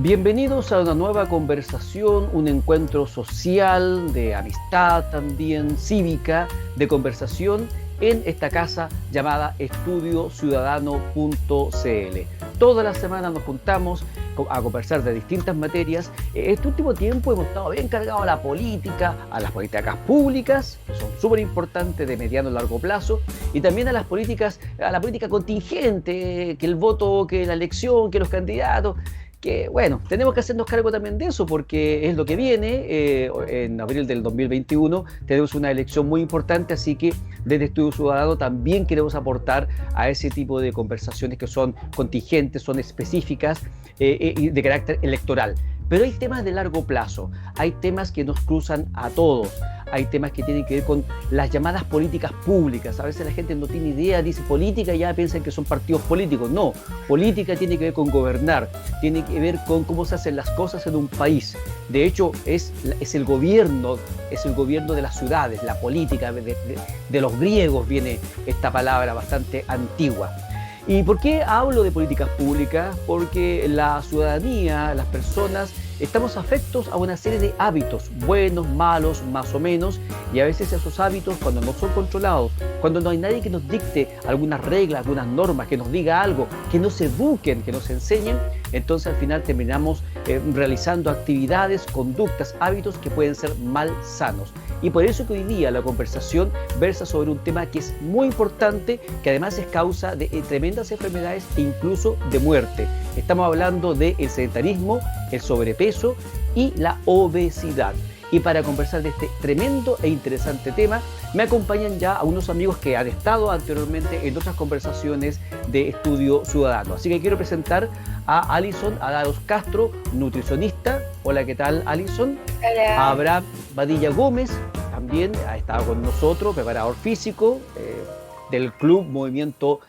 Bienvenidos a una nueva conversación, un encuentro social, de amistad también, cívica, de conversación en esta casa llamada estudiociudadano.cl. Toda la semana nos juntamos a conversar de distintas materias. Este último tiempo hemos estado bien cargados a la política, a las políticas públicas, que son súper importantes de mediano y largo plazo, y también a las políticas, a la política contingente, que el voto, que la elección, que los candidatos, que bueno, tenemos que hacernos cargo también de eso porque es lo que viene. En abril del 2021 tenemos una elección muy importante, así que desde Estudio Ciudadano también queremos aportar a ese tipo de conversaciones que son contingentes, son específicas y de carácter electoral. Pero hay temas de largo plazo, hay temas que nos cruzan a todos, hay temas que tienen que ver con las llamadas políticas públicas. A veces la gente no tiene idea, dice política y ya piensan que son partidos políticos. No, política tiene que ver con gobernar, tiene que ver con cómo se hacen las cosas en un país. De hecho, es el gobierno de las ciudades, la política. De los griegos viene esta palabra bastante antigua. ¿Y por qué hablo de políticas públicas? Porque la ciudadanía, las personas, estamos afectos a una serie de hábitos, buenos, malos, más o menos, y a veces esos hábitos, cuando no son controlados, cuando no hay nadie que nos dicte algunas reglas, algunas normas, que nos diga algo, que nos eduquen, que nos enseñen, entonces al final terminamos realizando actividades, conductas, hábitos que pueden ser malsanos. Y por eso que hoy día la conversación versa sobre un tema que es muy importante, que además es causa de tremendas enfermedades e incluso de muerte. Estamos hablando del sedentarismo, el sobrepeso y la obesidad. Y para conversar de este tremendo e interesante tema, me acompañan ya a unos amigos que han estado anteriormente en otras conversaciones de Estudio Ciudadano. Así que quiero presentar a Alison Adaros Castro, nutricionista. Hola, ¿qué tal, Alison? Hola. A Abraham Badilla Gómez, también ha estado con nosotros, preparador físico del Club Movimiento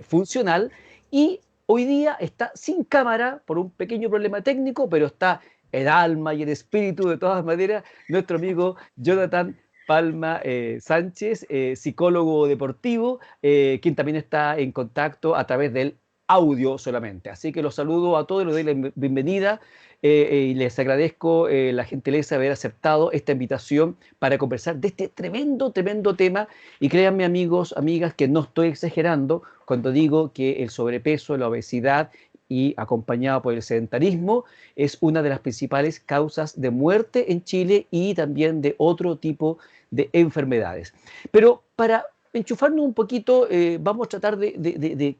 Funcional. Y hoy día está sin cámara por un pequeño problema técnico, pero está el alma y el espíritu de todas maneras, nuestro amigo Jonathan Palma Sánchez, psicólogo deportivo, quien también está en contacto a través del audio solamente. Así que los saludo a todos y les doy la bienvenida y les agradezco la gentileza de haber aceptado esta invitación para conversar de este tremendo, tremendo tema. Y créanme, amigos, amigas, que no estoy exagerando cuando digo que el sobrepeso, la obesidad y acompañado por el sedentarismo es una de las principales causas de muerte en Chile y también de otro tipo de enfermedades. Pero para enchufarnos un poquito, vamos a tratar de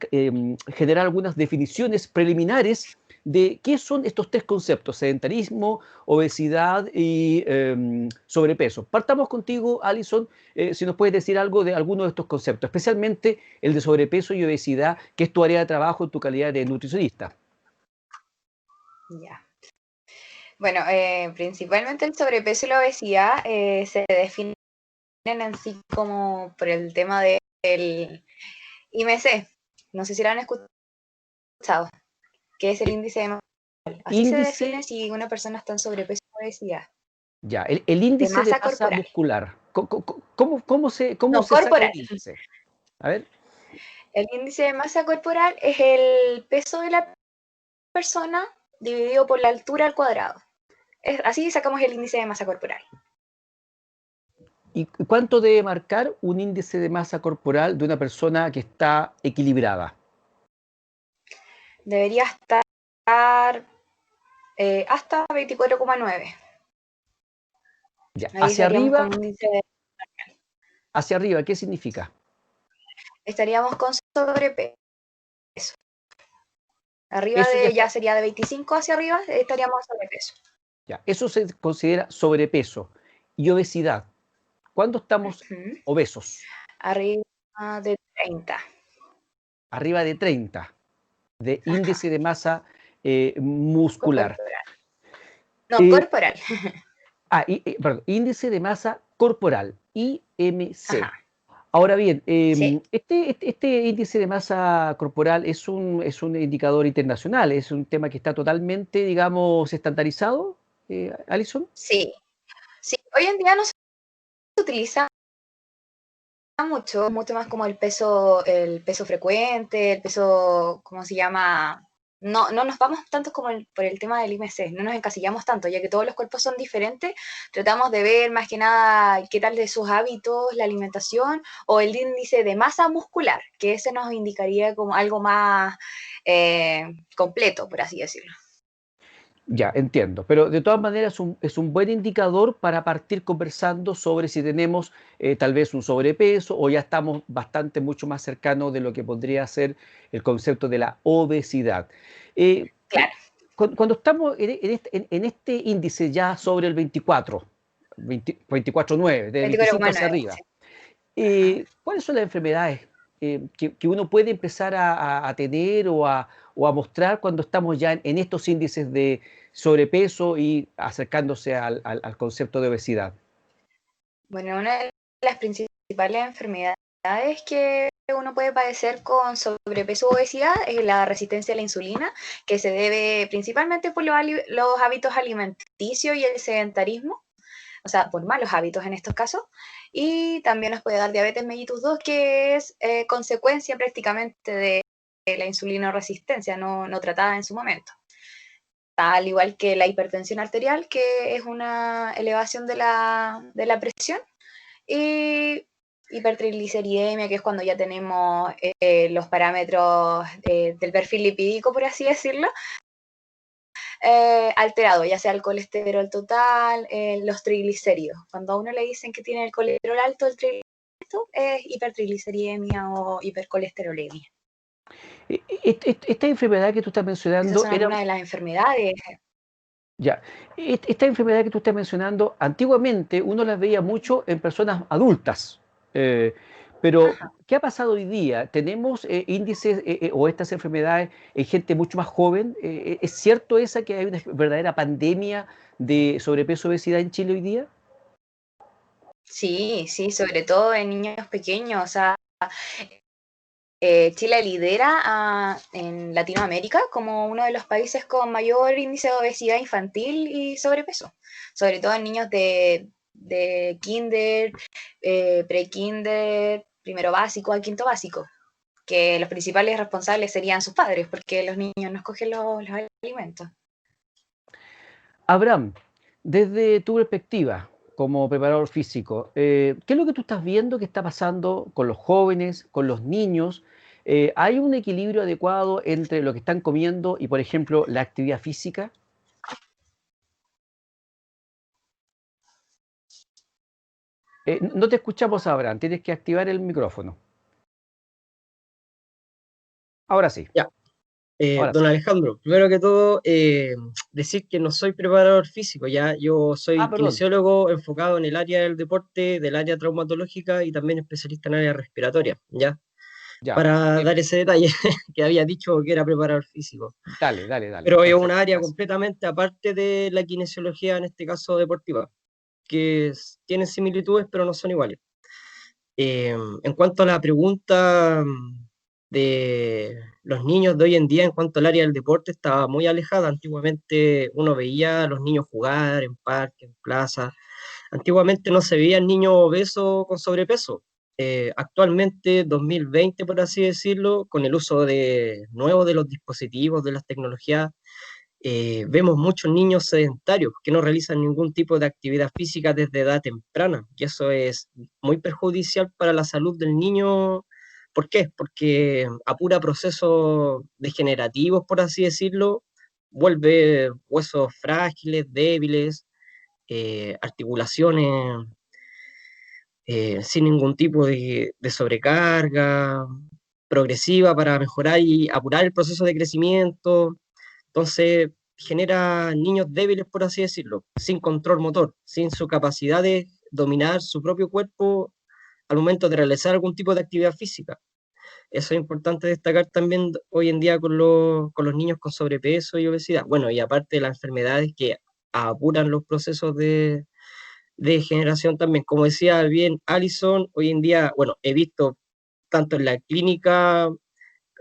generar algunas definiciones preliminares de qué son estos tres conceptos: sedentarismo, obesidad y sobrepeso. Partamos contigo, Alison, si nos puedes decir algo de alguno de estos conceptos, especialmente el de sobrepeso y obesidad, que es tu área de trabajo en tu calidad de nutricionista. Ya. Bueno, principalmente el sobrepeso y la obesidad se definen en sí como por el tema del IMC. No sé si lo han escuchado, que es el índice de masa. Así se define Índice, si una persona está en sobrepeso o obesidad. ya, el De índice de masa masa corporal. muscular. ¿Cómo No, se saca el corporal. índice? A ver. El índice de masa corporal es el peso de la persona dividido por la altura al cuadrado. Así sacamos el índice de masa corporal. ¿Y cuánto debe marcar un índice de masa corporal de una persona que está equilibrada? Debería estar hasta 24,9. Ya, Ahí estaríamos con un índice hacia arriba, ¿qué significa? estaríamos con sobrepeso. Arriba Eso ya de, está, ya sería de 25 hacia arriba, estaríamos sobrepeso. ya, eso se considera sobrepeso. Y obesidad, ¿cuándo estamos Ujú. obesos? Arriba de 30. Arriba de 30 de Ajá. índice de masa muscular. Corporal. No, Eh, corporal. perdón, índice de masa corporal, IMC. Ajá. Ahora bien, Sí. este índice de masa corporal es un indicador internacional, es un tema que está totalmente, digamos, estandarizado, Alison. Sí. Sí. Hoy en día no se utiliza mucho más como el peso frecuente, el peso, ¿cómo se llama? no nos vamos tanto como por el tema del IMC, no nos encasillamos tanto, ya que todos los cuerpos son diferentes, tratamos de ver más que nada qué tal de sus hábitos, la alimentación o el índice de masa muscular, que ese nos indicaría como algo más completo, por así decirlo. Ya, entiendo. Pero de todas maneras es un buen indicador para partir conversando sobre si tenemos tal vez un sobrepeso o ya estamos bastante mucho más cercanos de lo que podría ser el concepto de la obesidad. Eh, Claro, Cuando estamos en este índice ya sobre el 24, 24,9, de 25 hacia 24,9, arriba, sí. Ajá. ¿cuáles son las enfermedades que uno puede empezar a tener o a mostrar cuando estamos ya en estos índices de sobrepeso y acercándose al concepto de obesidad? Bueno, una de las principales enfermedades que uno puede padecer con sobrepeso o obesidad es la resistencia a la insulina, que se debe principalmente por los hábitos alimenticios y el sedentarismo, o sea, por malos hábitos en estos casos. Y también nos puede dar diabetes mellitus 2, que es consecuencia prácticamente de la insulinoresistencia no tratada en su momento. Al igual que la hipertensión arterial, que es una elevación de la presión, y hipertrigliceridemia, que es cuando ya tenemos los parámetros del perfil lipídico, por así decirlo, alterado, ya sea el colesterol total, los triglicéridos. Cuando a uno le dicen que tiene el colesterol alto, el triglicérido es hipertrigliceridemia o hipercolesterolemia. Esta enfermedad que tú estás Esas mencionando son era, algunas de las enfermedades. ya, esta enfermedad que tú estás mencionando, antiguamente uno las veía mucho en personas adultas, eh, pero Ajá. ¿qué ha pasado hoy día? ¿Tenemos índices o estas enfermedades en gente mucho más joven? ¿Es cierto esa que hay una verdadera pandemia de sobrepeso y obesidad en Chile hoy día? Sí, sí, sobre todo en niños pequeños. O sea, Chile lidera en Latinoamérica como uno de los países con mayor índice de obesidad infantil y sobrepeso, sobre todo en niños de kinder, pre-kinder, primero básico al quinto básico, que los principales responsables serían sus padres, porque los niños no escogen los alimentos. Abraham, desde tu perspectiva como preparador físico, ¿qué es lo que tú estás viendo que está pasando con los jóvenes, con los niños? ¿Hay un equilibrio adecuado entre lo que están comiendo y, por ejemplo, la actividad física? No te escuchamos, Abraham, tienes que activar el micrófono. Ahora sí, Ya, ahora don sí. Alejandro, primero que todo, decir que no soy preparador físico, ya, yo Ah, soy perdón. kinesiólogo enfocado en el área del deporte, del área traumatológica y también especialista en área respiratoria, ya, Ya. para dar ese detalle que había dicho que era preparador físico. Dale, dale, dale. Pero es un Perfecto, área gracias. completamente aparte de la kinesiología, en este caso deportiva, que tienen similitudes pero no son iguales. En cuanto a la pregunta de los niños de hoy en día, en cuanto al área del deporte, estaba muy alejada. Antiguamente uno veía a los niños jugar en parques, en plazas. Antiguamente no se veían niños obesos con sobrepeso. Actualmente, 2020, por así decirlo, con el uso nuevo de los dispositivos, de las tecnologías, vemos muchos niños sedentarios que no realizan ningún tipo de actividad física desde edad temprana, y eso es muy perjudicial para la salud del niño. ¿Por qué? Porque apura procesos degenerativos, por así decirlo, vuelve huesos frágiles, débiles, articulaciones sin ningún tipo de sobrecarga progresiva para mejorar y apurar el proceso de crecimiento. Entonces, genera niños débiles, por así decirlo, sin control motor, sin su capacidad de dominar su propio cuerpo al momento de realizar algún tipo de actividad física. Eso es importante destacar también hoy en día con los niños con sobrepeso y obesidad. Bueno, y aparte de las enfermedades que apuran los procesos de generación también. Como decía bien Alison, hoy en día, bueno, he visto tanto en la clínica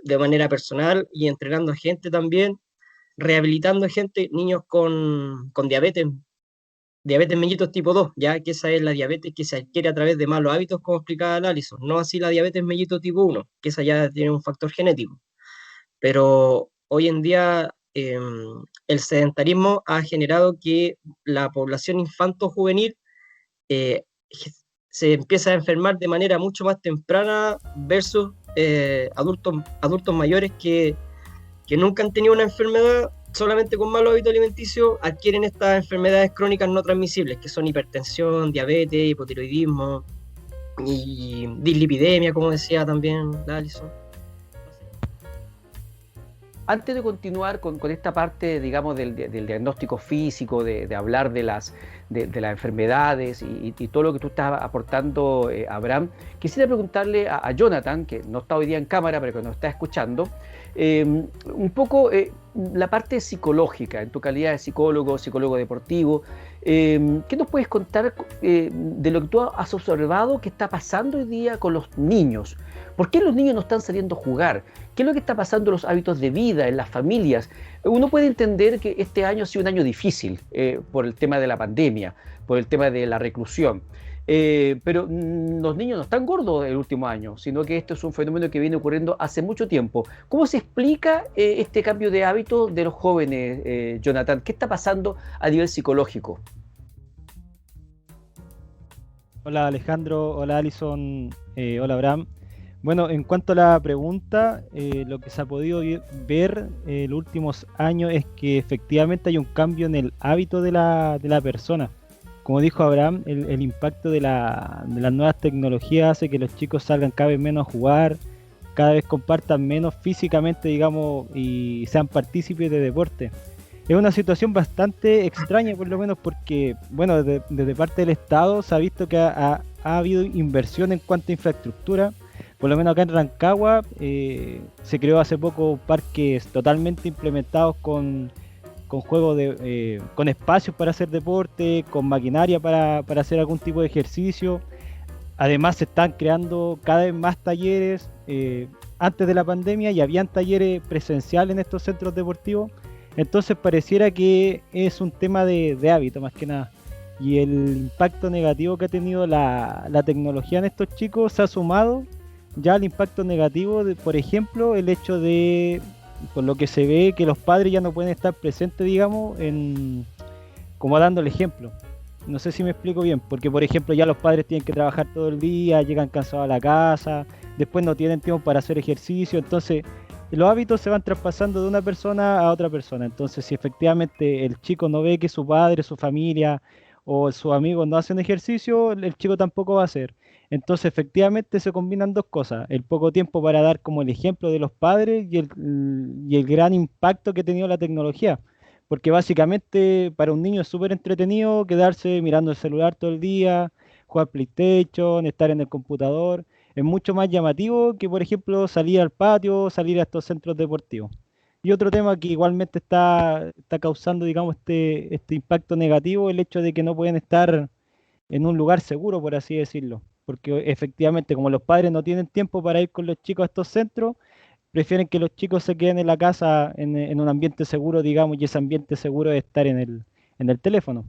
de manera personal y entrenando a gente también, rehabilitando gente, niños con diabetes mellitus tipo 2, ya que esa es la diabetes que se adquiere a través de malos hábitos, como explicaba Alison, no así la diabetes mellitus tipo 1, que esa ya tiene un factor genético. Pero hoy en día el sedentarismo ha generado que la población infanto-juvenil eh, se empieza a enfermar de manera mucho más temprana versus adultos mayores que nunca han tenido una enfermedad, solamente con malos hábitos alimenticios adquieren estas enfermedades crónicas no transmisibles, que son hipertensión, diabetes, hipotiroidismo y dislipidemia, como decía también la Alison. Antes de continuar con esta parte, digamos, del diagnóstico físico, de hablar de las enfermedades y todo lo que tú estás aportando, Abraham, quisiera preguntarle a Jonathan, que no está hoy día en cámara, pero que nos está escuchando, un poco la parte psicológica, en tu calidad de psicólogo, psicólogo deportivo. ¿Qué nos puedes contar de lo que tú has observado que está pasando hoy día con los niños? ¿Por qué los niños no están saliendo a jugar? ¿Qué es lo que está pasando en los hábitos de vida, en las familias? Uno puede entender que este año ha sido un año difícil por el tema de la pandemia, por el tema de la reclusión. Pero los niños no están gordos el último año, sino que esto es un fenómeno que viene ocurriendo hace mucho tiempo. ¿Cómo se explica este cambio de hábito de los jóvenes, Jonathan? ¿Qué está pasando a nivel psicológico? Hola Alejandro, hola Alison, hola Abraham. Bueno, en cuanto a la pregunta, lo que se ha podido ver en los últimos años es que efectivamente hay un cambio en el hábito de la persona. Como dijo Abraham, el impacto de las nuevas tecnologías hace que los chicos salgan cada vez menos a jugar, cada vez compartan menos físicamente, digamos, y sean partícipes de deporte. Es una situación bastante extraña, por lo menos porque, bueno, desde parte del Estado se ha visto que ha habido inversión en cuanto a infraestructura. Por lo menos acá en Rancagua se creó hace poco parques totalmente implementados con juegos con espacios para hacer deporte, con maquinaria para hacer algún tipo de ejercicio. Además se están creando cada vez más talleres. Antes de la pandemia ya habían talleres presenciales en estos centros deportivos. Entonces pareciera que es un tema de hábito más que nada. Y el impacto negativo que ha tenido la tecnología en estos chicos se ha sumado ya al impacto negativo de, por ejemplo, el hecho de, por lo que se ve, que los padres ya no pueden estar presentes, digamos, como dando el ejemplo. No sé si me explico bien, porque por ejemplo ya los padres tienen que trabajar todo el día, llegan cansados a la casa, después no tienen tiempo para hacer ejercicio, entonces los hábitos se van traspasando de una persona a otra persona. Entonces si efectivamente el chico no ve que su padre, su familia o sus amigos no hacen ejercicio, el chico tampoco va a hacer. Entonces efectivamente se combinan dos cosas, el poco tiempo para dar como el ejemplo de los padres y el gran impacto que ha tenido la tecnología. Porque básicamente para un niño es súper entretenido quedarse mirando el celular todo el día, jugar PlayStation, estar en el computador. Es mucho más llamativo que, por ejemplo, salir al patio, salir a estos centros deportivos. Y otro tema que igualmente está causando, digamos, este impacto negativo, el hecho de que no pueden estar en un lugar seguro, por así decirlo. Porque efectivamente, como los padres no tienen tiempo para ir con los chicos a estos centros, prefieren que los chicos se queden en la casa en un ambiente seguro, digamos, y ese ambiente seguro es estar en el teléfono.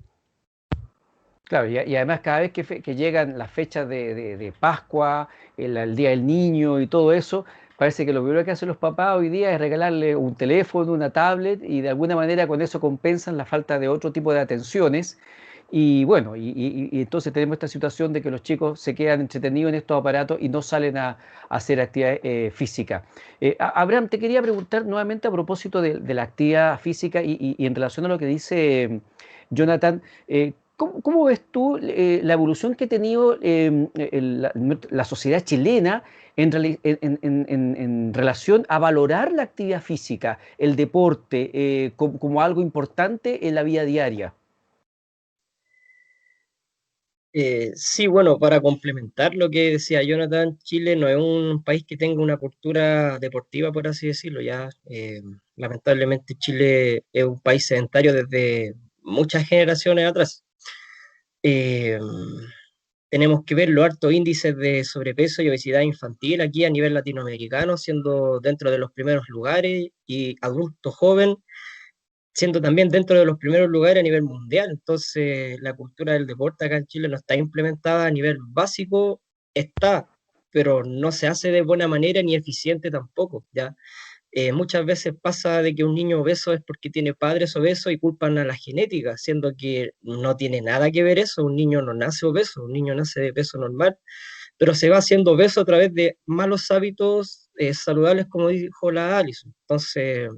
Claro, y además cada vez que llegan las fechas de Pascua, el Día del Niño y todo eso, parece que lo primero que hacen los papás hoy día es regalarle un teléfono, una tablet y de alguna manera con eso compensan la falta de otro tipo de atenciones. Y bueno, y entonces tenemos esta situación de que los chicos se quedan entretenidos en estos aparatos y no salen a hacer actividad física. Abraham, te quería preguntar nuevamente a propósito de la actividad física y en relación a lo que dice Jonathan. ¿Cómo ves tú la evolución que ha tenido la sociedad chilena en relación a valorar la actividad física, el deporte, como algo importante en la vida diaria? Sí, bueno, para complementar lo que decía Jonathan, Chile no es un país que tenga una cultura deportiva, por así decirlo. Ya, lamentablemente Chile es un país sedentario desde muchas generaciones atrás. Eh, Tenemos que ver los altos índices de sobrepeso y obesidad infantil aquí a nivel latinoamericano, siendo dentro de los primeros lugares, y adulto joven siendo también dentro de los primeros lugares a nivel mundial. Entonces, la cultura del deporte acá en Chile no está implementada a nivel básico, está, pero no se hace de buena manera ni eficiente tampoco, ¿ya? Muchas veces pasa de que un niño obeso es porque tiene padres obesos y culpan a la genética, siendo que no tiene nada que ver eso. Un niño no nace obeso, un niño nace de peso normal, pero se va haciendo obeso a través de malos hábitos saludables, como dijo la Alison. Entonces,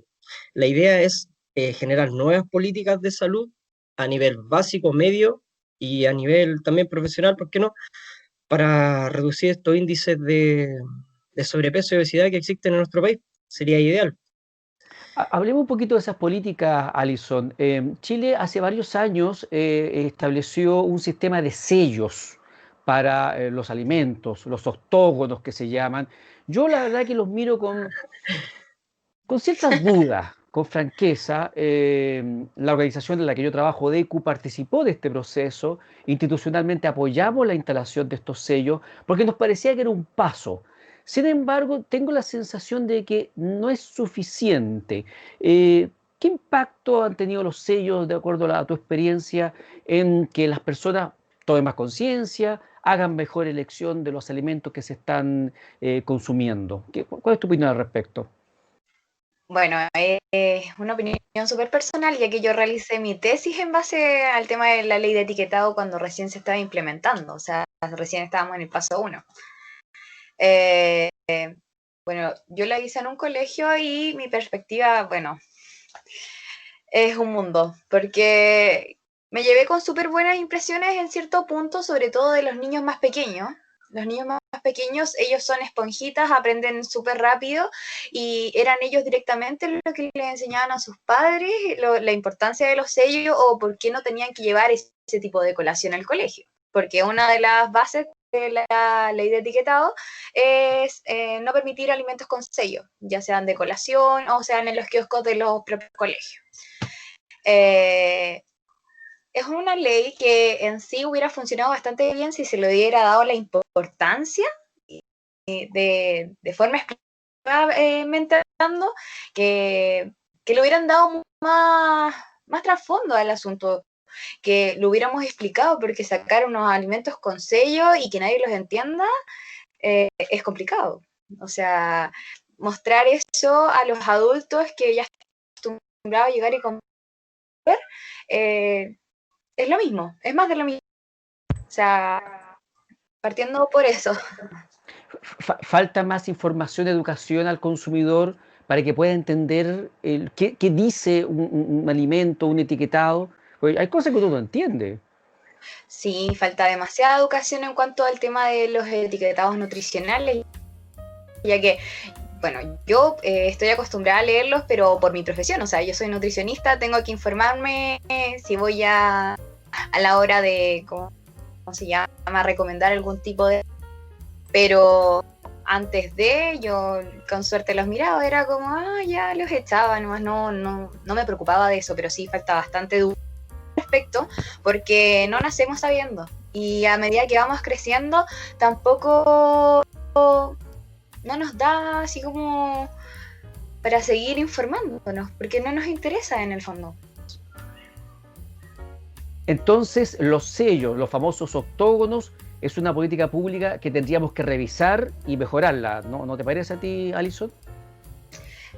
la idea es generar nuevas políticas de salud a nivel básico, medio y a nivel también profesional, ¿por qué no? Para reducir estos índices de sobrepeso y obesidad que existen en nuestro país. Sería ideal. Hablemos un poquito de esas políticas, Alison. Chile hace varios años estableció un sistema de sellos para los alimentos, los octógonos que se llaman. Yo la verdad que los miro con ciertas dudas, con franqueza. La organización en la que yo trabajo, DECU, participó de este proceso. Institucionalmente apoyamos la instalación de estos sellos porque nos parecía que era un paso. Sin embargo, tengo la sensación de que no es suficiente. ¿Qué impacto han tenido los sellos, de acuerdo a tu experiencia, en que las personas tomen más conciencia, hagan mejor elección de los alimentos que se están consumiendo? ¿Cuál es tu opinión al respecto? Bueno, es una opinión súper personal, ya que yo realicé mi tesis en base al tema de la ley de etiquetado cuando recién se estaba implementando, o sea, recién estábamos en el paso 1. Bueno, yo la hice en un colegio y mi perspectiva, bueno, es un mundo, porque me llevé con súper buenas impresiones en cierto punto, sobre todo de los niños más pequeños. Los niños más pequeños, ellos son esponjitas, aprenden súper rápido y eran ellos directamente lo que les enseñaban a sus padres, la importancia de los sellos o por qué no tenían que llevar ese tipo de colación al colegio. Porque una de las bases de la ley de etiquetado es no permitir alimentos con sello, ya sean de colación o sean en los kioscos de los propios colegios. Es una ley que en sí hubiera funcionado bastante bien si se le hubiera dado la importancia de forma explicadamente hablando, que le hubieran dado más trasfondo al asunto, que lo hubiéramos explicado, porque sacar unos alimentos con sello y que nadie los entienda es complicado. O sea, mostrar eso a los adultos que ya están acostumbrados a llegar y comer, es lo mismo, es más de lo mismo. O sea, partiendo por eso. Falta más información, educación al consumidor para que pueda entender qué dice un alimento, un etiquetado. Porque hay cosas que uno no entiende. Sí, falta demasiada educación en cuanto al tema de los etiquetados nutricionales, ya que, bueno, yo estoy acostumbrada a leerlos, pero por mi profesión, o sea, yo soy nutricionista, tengo que informarme si voy a la hora de, ¿cómo se llama?, recomendar algún tipo de... Pero antes de, yo con suerte los miraba, era como, ya los echaba, nomás no me preocupaba de eso, pero sí falta bastante educación al respecto, porque no nacemos sabiendo, y a medida que vamos creciendo, tampoco no nos da así como para seguir informándonos, porque no nos interesa en el fondo. Entonces, los sellos, los famosos octógonos, es una política pública que tendríamos que revisar y mejorarla, ¿no te parece a ti, Alison?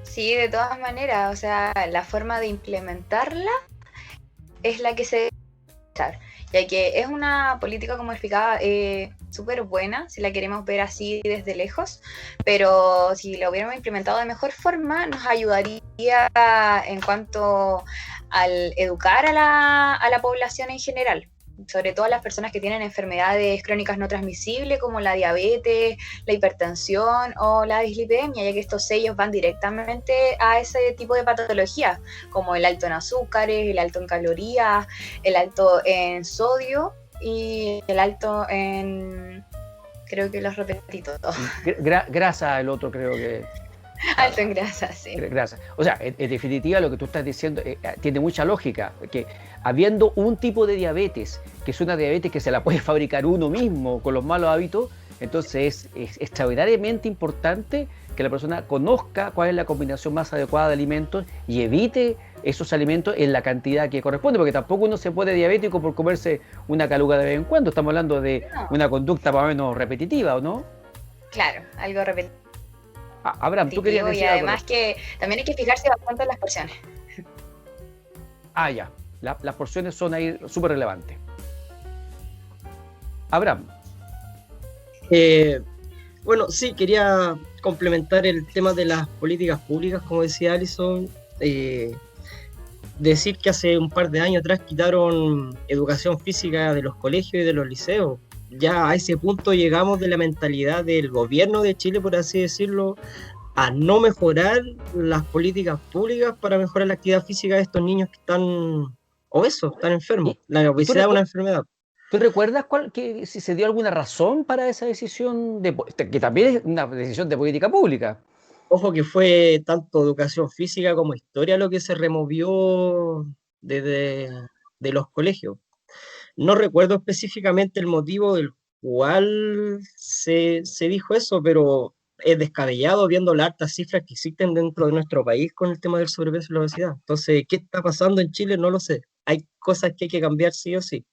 Sí, de todas maneras, o sea, la forma de implementarla es la que se debe usar, ya que es una política, como explicaba, súper buena, si la queremos ver así desde lejos, pero si la hubiéramos implementado de mejor forma, nos ayudaría en cuanto al educar a la población en general, sobre todo a las personas que tienen enfermedades crónicas no transmisibles como la diabetes, la hipertensión o la dislipidemia, ya que estos sellos van directamente a ese tipo de patologías, como el alto en azúcares, el alto en calorías, el alto en sodio y el alto en... creo que los repetí todos. Grasa, el otro creo que... Alto en grasa, sí. Grasa. O sea, en definitiva lo que tú estás diciendo tiene mucha lógica, que habiendo un tipo de diabetes, que es una diabetes que se la puede fabricar uno mismo con los malos hábitos, entonces es extraordinariamente importante que la persona conozca cuál es la combinación más adecuada de alimentos y evite esos alimentos en la cantidad que corresponde, porque tampoco uno se puede diabético por comerse una caluga de vez en cuando, estamos hablando de una conducta más o menos repetitiva, ¿o no? Claro, algo repetitivo. Abraham, tú querías y decir algo. además que también hay que fijarse bastante en las porciones. Ya. Las porciones son ahí súper relevantes. Abraham. Bueno, sí, quería complementar el tema de las políticas públicas, como decía Alison. Decir que hace un par de años atrás quitaron educación física de los colegios y de los liceos. Ya a ese punto llegamos de la mentalidad del gobierno de Chile, por así decirlo, a no mejorar las políticas públicas para mejorar la actividad física de estos niños que están obesos, están enfermos. La ¿Y tú obesidad es una enfermedad. ¿Tú recuerdas si se dio alguna razón para esa decisión, que también es una decisión de política pública? Ojo que fue tanto educación física como historia lo que se removió de los colegios. No recuerdo específicamente el motivo del cual se dijo eso, pero es descabellado viendo las altas cifras que existen dentro de nuestro país con el tema del sobrepeso y la obesidad. Entonces, ¿qué está pasando en Chile? No lo sé. Hay cosas que hay que cambiar sí o sí.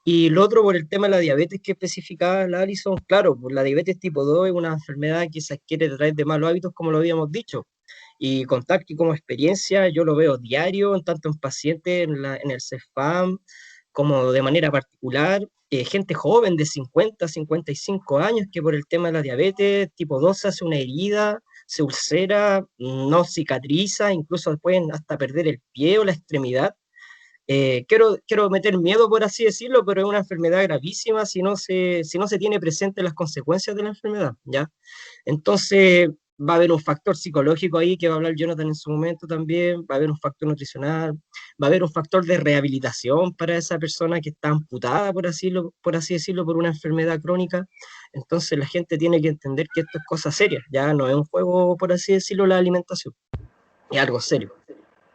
Y lo otro por el tema de la diabetes que especificaba la Alison, claro, pues la diabetes tipo 2 es una enfermedad que se adquiere a través de malos hábitos, como lo habíamos dicho. Y contar que como experiencia yo lo veo diario, tanto en pacientes en el CEFAM, como de manera particular, gente joven de 50, 55 años que por el tema de la diabetes tipo 2 se hace una herida, se ulcera, no cicatriza, incluso pueden hasta perder el pie o la extremidad. Quiero meter miedo, por así decirlo, pero es una enfermedad gravísima si no se tiene presente las consecuencias de la enfermedad, ¿ya? Entonces, va a haber un factor psicológico ahí que va a hablar Jonathan en su momento también, va a haber un factor nutricional, va a haber un factor de rehabilitación para esa persona que está amputada, por así decirlo, por una enfermedad crónica. Entonces, la gente tiene que entender que esto es cosa seria, ya no es un juego, por así decirlo, la alimentación, es algo serio.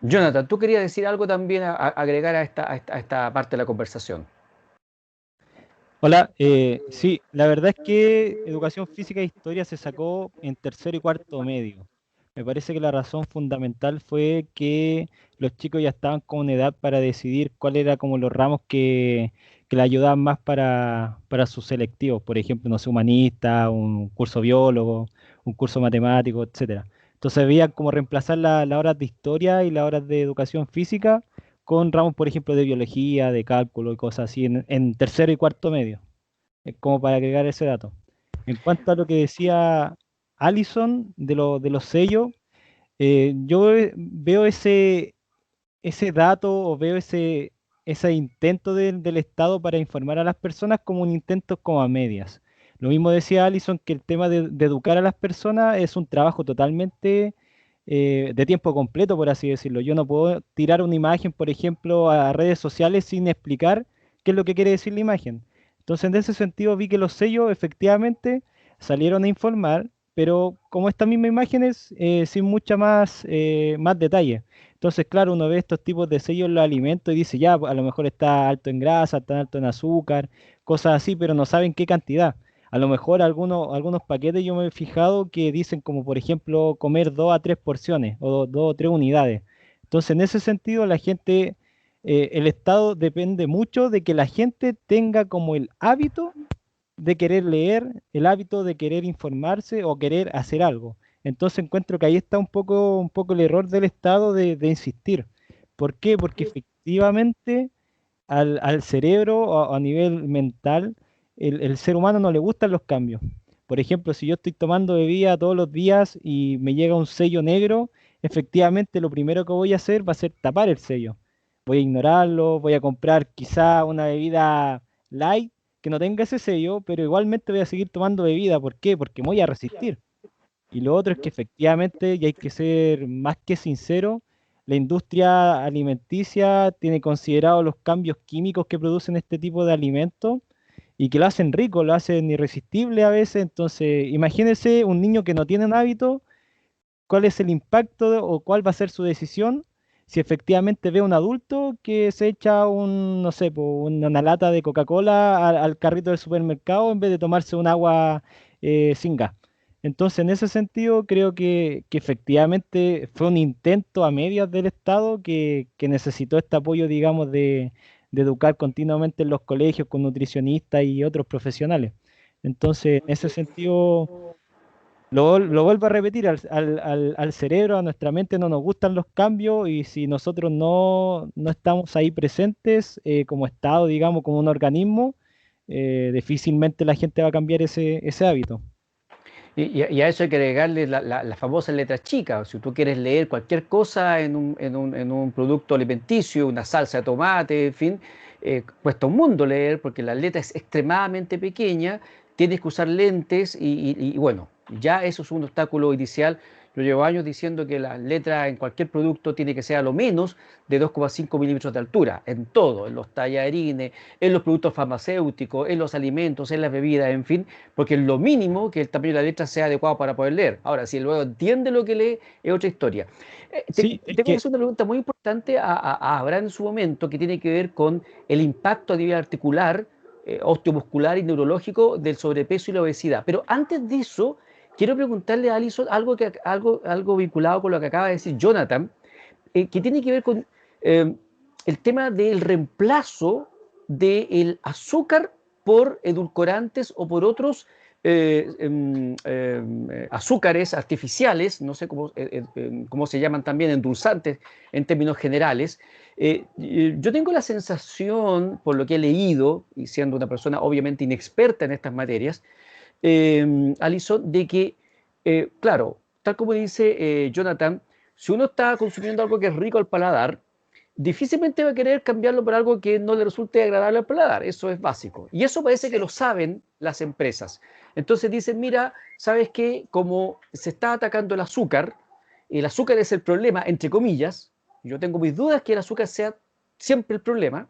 Jonathan, tú querías decir algo también agregar a esta parte de la conversación. Hola, sí, la verdad es que educación física e historia se sacó en tercero y cuarto medio. Me parece que la razón fundamental fue que los chicos ya estaban con una edad para decidir cuál era como los ramos que le ayudaban más para sus selectivos. Por ejemplo, no sé, humanista, un curso biólogo, un curso matemático, etcétera. Entonces había como reemplazar las horas de historia y las horas de educación física con ramos, por ejemplo, de biología, de cálculo y cosas así en tercero y cuarto medio. Es como para agregar ese dato. En cuanto a lo que decía Allison de los sellos, veo ese dato o veo ese intento del Estado para informar a las personas como un intento como a medias. Lo mismo decía Allison, que el tema de educar a las personas es un trabajo totalmente de tiempo completo, por así decirlo. Yo no puedo tirar una imagen, por ejemplo, a redes sociales sin explicar qué es lo que quiere decir la imagen. Entonces, en ese sentido, vi que los sellos efectivamente salieron a informar, pero como estas mismas imágenes, sin mucha más detalle. Entonces, claro, uno ve estos tipos de sellos en los alimentos y dice, ya, a lo mejor está alto en grasa, está alto en azúcar, cosas así, pero no saben qué cantidad. A lo mejor algunos paquetes yo me he fijado que dicen como, por ejemplo, comer 2 a 3 porciones o 2 o 3 unidades. Entonces, en ese sentido, la gente, el Estado depende mucho de que la gente tenga como el hábito de querer leer, el hábito de querer informarse o querer hacer algo. Entonces encuentro que ahí está un poco el error del Estado de insistir. ¿Por qué? Porque efectivamente al cerebro o a nivel mental, el ser humano no le gustan los cambios. Por ejemplo, si yo estoy tomando bebida todos los días y me llega un sello negro, efectivamente lo primero que voy a hacer va a ser tapar el sello. Voy a ignorarlo, voy a comprar quizá una bebida light que no tenga ese sello, pero igualmente voy a seguir tomando bebida. ¿Por qué? Porque me voy a resistir. Y lo otro es que efectivamente, y hay que ser más que sincero, la industria alimenticia tiene considerado los cambios químicos que producen este tipo de alimentos y que lo hacen rico, lo hacen irresistible a veces. Entonces, imagínese un niño que no tiene un hábito, cuál es el impacto o cuál va a ser su decisión si efectivamente ve a un adulto que se echa no sé, una lata de Coca-Cola al carrito del supermercado en vez de tomarse un agua sin gas. Entonces, en ese sentido, creo que efectivamente fue un intento a medias del Estado que necesitó este apoyo, digamos, de educar continuamente en los colegios con nutricionistas y otros profesionales. Entonces, en ese sentido, lo vuelvo a repetir, al cerebro, a nuestra mente no nos gustan los cambios y si nosotros no estamos ahí presentes como Estado, digamos, como un organismo, difícilmente la gente va a cambiar ese hábito. Y a eso hay que agregarle las famosas letras chicas. Si tú quieres leer cualquier cosa en un producto alimenticio, una salsa de tomate, en fin, cuesta un mundo leer porque la letra es extremadamente pequeña, tienes que usar lentes y bueno, ya eso es un obstáculo inicial. Yo llevo años diciendo que la letra en cualquier producto tiene que ser a lo menos de 2,5 milímetros de altura, en todo, en los tallarines, en los productos farmacéuticos, en los alimentos, en las bebidas, en fin, porque es lo mínimo que el tamaño de la letra sea adecuado para poder leer. Ahora, si luego entiende lo que lee, es otra historia. Sí, es Tengo que que hacer una pregunta muy importante a Abraham en su momento, que tiene que ver con el impacto a nivel articular, osteomuscular y neurológico del sobrepeso y la obesidad. Pero antes de eso, quiero preguntarle a Alison algo vinculado con lo que acaba de decir Jonathan, que tiene que ver con eh, el tema del reemplazo del azúcar por edulcorantes o por otros azúcares artificiales, no sé cómo se llaman también, endulzantes en términos generales. Yo tengo la sensación, por lo que he leído, y siendo una persona obviamente inexperta en estas materias, Alison, de que, claro, tal como dice Jonathan, si uno está consumiendo algo que es rico al paladar, difícilmente va a querer cambiarlo por algo que no le resulte agradable al paladar. Eso es básico. Y eso parece que Sí. lo saben las empresas. Entonces dicen, mira, ¿sabes qué? Como se está atacando el azúcar es el problema, entre comillas. Yo tengo mis dudas que el azúcar sea siempre el problema,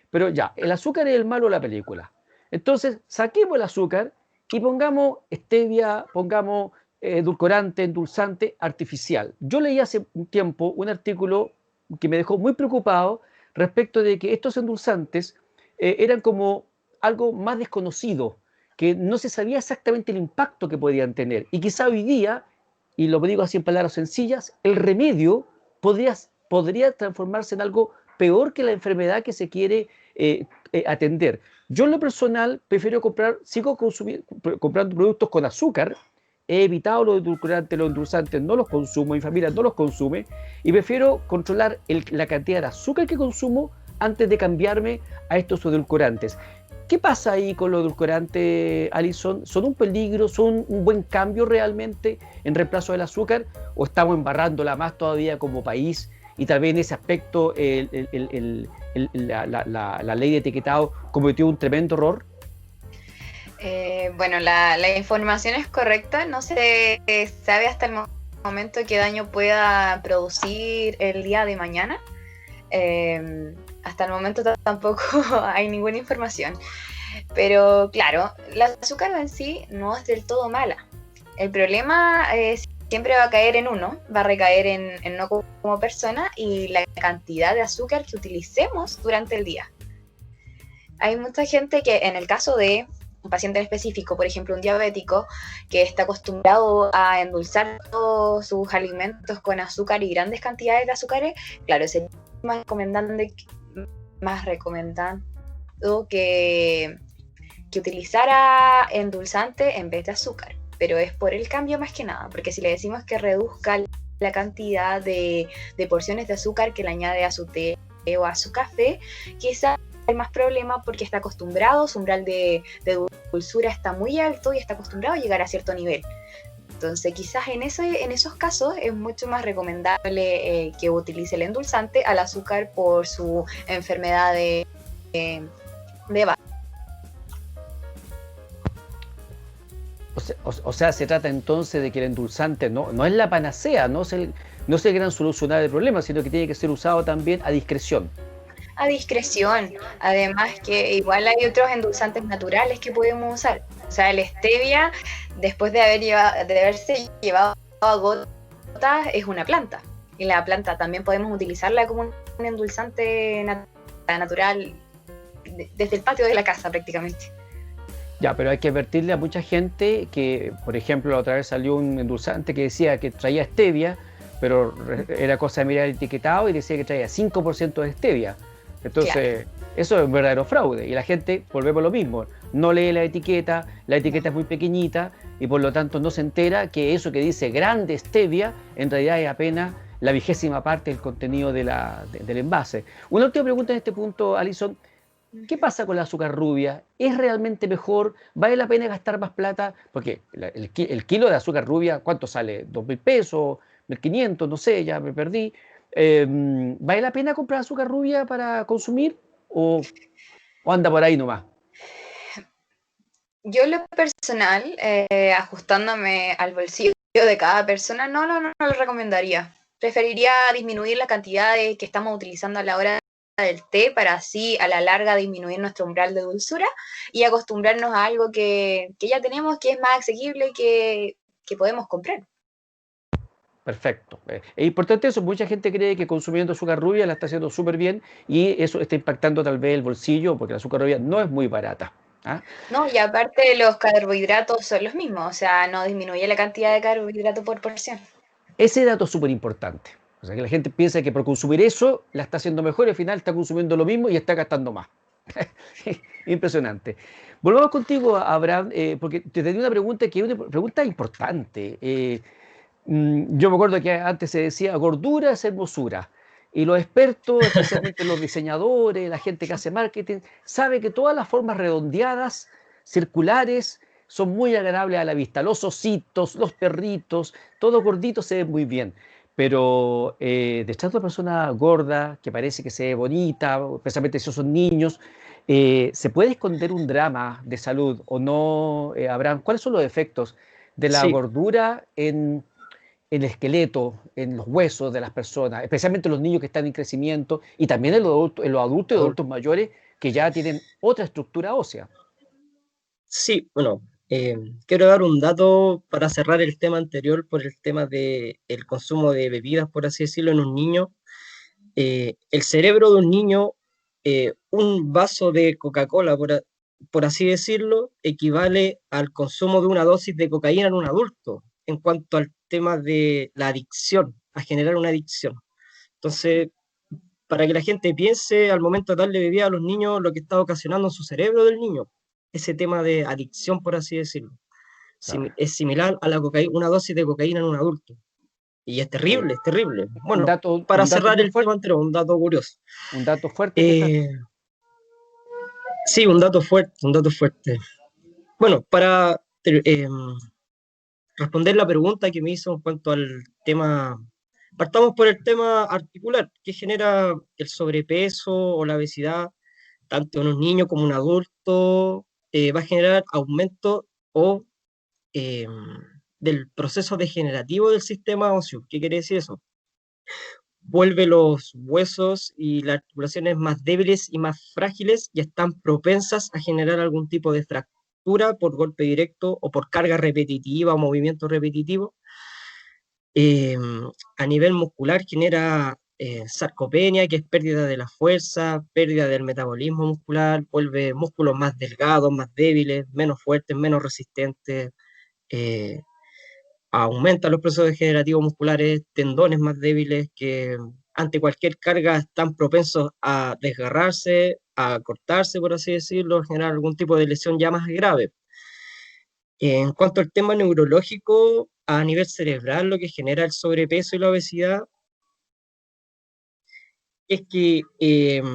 pero ya, el azúcar es el malo de la película. Entonces, saquemos el azúcar y pongamos stevia, pongamos edulcorante, endulzante artificial. Yo leí hace un tiempo un artículo que me dejó muy preocupado respecto de que estos endulzantes eran como algo más desconocido, que no se sabía exactamente el impacto que podían tener. Y quizá hoy día, y lo digo así en palabras sencillas, el remedio podría transformarse en algo peor que la enfermedad que se quiere atender. Yo en lo personal prefiero comprando productos con azúcar. He evitado los edulcorantes, los endulzantes, no los consumo, mi familia no los consume y prefiero controlar la cantidad de azúcar que consumo antes de cambiarme a estos edulcorantes. ¿Qué pasa ahí con los edulcorantes, Alison? ¿Son un peligro? ¿Son un buen cambio realmente en reemplazo del azúcar? ¿O estamos embarrándola más todavía como país? Y tal vez en ese aspecto la ley de etiquetado cometió un tremendo error. Bueno, la información es correcta, no se sabe hasta el momento qué daño pueda producir el día de mañana. Hasta el momento tampoco hay ninguna información. Pero claro, el azúcar en sí no es del todo mala. El problema siempre va a caer en uno, va a recaer en uno como persona y la cantidad de azúcar que utilicemos durante el día. Hay mucha gente que en el caso de un paciente en específico, por ejemplo un diabético, que está acostumbrado a endulzar todos sus alimentos con azúcar y grandes cantidades de azúcares, claro, sería más recomendando que utilizara endulzante en vez de azúcar, pero es por el cambio más que nada, porque si le decimos que reduzca la cantidad de porciones de azúcar que le añade a su té o a su café, quizás hay más problema porque está acostumbrado, su umbral de dulzura está muy alto y está acostumbrado a llegar a cierto nivel. Entonces quizás en esos casos es mucho más recomendable que utilice el endulzante al azúcar por su enfermedad de base. O sea, se trata entonces de que el endulzante no es la panacea, no es el gran solucionar el problema, sino que tiene que ser usado también a discreción. A discreción, además que igual hay otros endulzantes naturales que podemos usar. O sea, el stevia, después de haberse llevado a gotas, es una planta. Y la planta también podemos utilizarla como un endulzante natural desde el patio de la casa prácticamente. Ya, pero hay que advertirle a mucha gente que, por ejemplo, la otra vez salió un endulzante que decía que traía stevia, pero era cosa de mirar el etiquetado y decía que traía 5% de stevia. Entonces, eso es un verdadero fraude. Y la gente, volvemos a lo mismo, no lee la etiqueta es muy pequeñita y por lo tanto no se entera que eso que dice grande stevia, en realidad es apenas la 20ª parte del contenido del envase. Una última pregunta en este punto, Alison. ¿Qué pasa con la azúcar rubia? ¿Es realmente mejor? ¿Vale la pena gastar más plata? Porque el kilo de azúcar rubia, ¿cuánto sale? ¿2.000 pesos? ¿1.500? No sé, ya me perdí. ¿Vale la pena comprar azúcar rubia para consumir? ¿O anda por ahí nomás? Yo en lo personal, ajustándome al bolsillo de cada persona, no lo recomendaría. Preferiría disminuir la cantidad que estamos utilizando a la hora del té para así a la larga disminuir nuestro umbral de dulzura y acostumbrarnos a algo que ya tenemos, que es más asequible y que podemos comprar. Perfecto. Es importante eso. Mucha gente cree que consumiendo azúcar rubia la está haciendo súper bien y eso está impactando tal vez el bolsillo porque la azúcar rubia no es muy barata. ¿Ah? No, y aparte los carbohidratos son los mismos, o sea, no disminuye la cantidad de carbohidratos por porción. Ese dato es súper importante. O sea, que la gente piensa que por consumir eso la está haciendo mejor y al final está consumiendo lo mismo y está gastando más. Impresionante. Volvamos contigo, Abraham, porque te tenía una pregunta que es una pregunta importante. Yo me acuerdo que antes se decía gordura es hermosura. Y los expertos, especialmente los diseñadores, la gente que hace marketing, sabe que todas las formas redondeadas, circulares, son muy agradables a la vista. Los ositos, los perritos, todos gorditos se ven muy bien. Pero detrás de una persona gorda, que parece que se ve bonita, especialmente si son niños, ¿se puede esconder un drama de salud o no, Abraham? ¿Cuáles son los efectos de la Sí, gordura en el esqueleto, en los huesos de las personas, especialmente los niños que están en crecimiento y también en los adultos y adultos mayores que ya tienen otra estructura ósea? sí, bueno, quiero dar un dato para cerrar el tema anterior por el tema del consumo de bebidas, por así decirlo, en un niño. El cerebro de un niño, un vaso de Coca-Cola, por así decirlo, equivale al consumo de una dosis de cocaína en un adulto, en cuanto al tema de la adicción, a generar una adicción. Entonces, para que la gente piense al momento de darle bebida a los niños lo que está ocasionando en su cerebro del niño, ese tema de adicción, por así decirlo. Claro. Es similar a la cocaína, una dosis de cocaína en un adulto. Y es Eh, terrible, es terrible. un Bueno, dato, para un dato cerrar muy el tema fuerte, anterior, un dato curioso. un dato fuerte que estás. Eh, sí, un dato fuerte, un dato fuerte. Bueno, para responder la pregunta que me hizo en cuanto al tema, partamos por el tema articular, que genera el sobrepeso o la obesidad, tanto en un niño como en un adulto, va a generar aumento o eh, del proceso degenerativo del sistema óseo. ¿Qué quiere decir eso? Vuelve los huesos y las articulaciones más débiles y más frágiles y están propensas a generar algún tipo de fractura por golpe directo o por carga repetitiva o movimiento repetitivo. Eh, a nivel muscular genera sarcopenia, que es pérdida de la fuerza, pérdida del metabolismo muscular, vuelve músculos más delgados, más débiles, menos fuertes, menos resistentes. eh, Aumenta los procesos degenerativos musculares, tendones más débiles que ante cualquier carga están propensos a desgarrarse, a cortarse, por así decirlo, generar algún tipo de lesión ya más grave. En cuanto al tema neurológico, a nivel cerebral, lo que genera el sobrepeso y la obesidad es que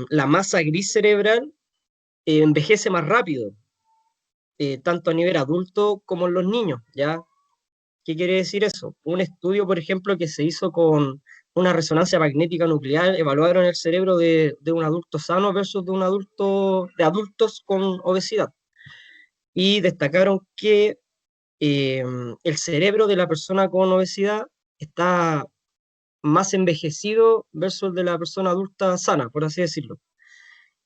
la masa gris cerebral envejece más rápido, tanto a nivel adulto como en los niños, ¿ya? ¿Qué quiere decir eso? Un estudio, por ejemplo, que se hizo con una resonancia magnética nuclear, evaluaron el cerebro de un adulto sano versus de un adulto, de adultos con obesidad. Y destacaron que eh, el cerebro de la persona con obesidad está más envejecido versus el de la persona adulta sana, por así decirlo.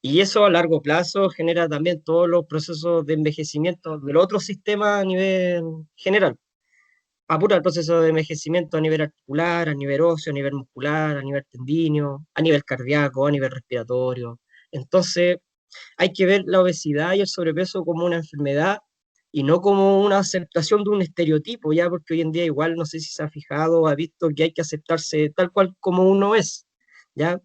Y eso a largo plazo genera también todos los procesos de envejecimiento del otro sistema a nivel general. Apura el proceso de envejecimiento a nivel articular, a nivel óseo, a nivel muscular, a nivel tendíneo, a nivel cardíaco, a nivel respiratorio. Entonces, hay que ver la obesidad y el sobrepeso como una enfermedad y no como una aceptación de un estereotipo, ya porque hoy en día igual no sé si se ha fijado o ha visto que hay que aceptarse tal cual como uno es, ¿ya?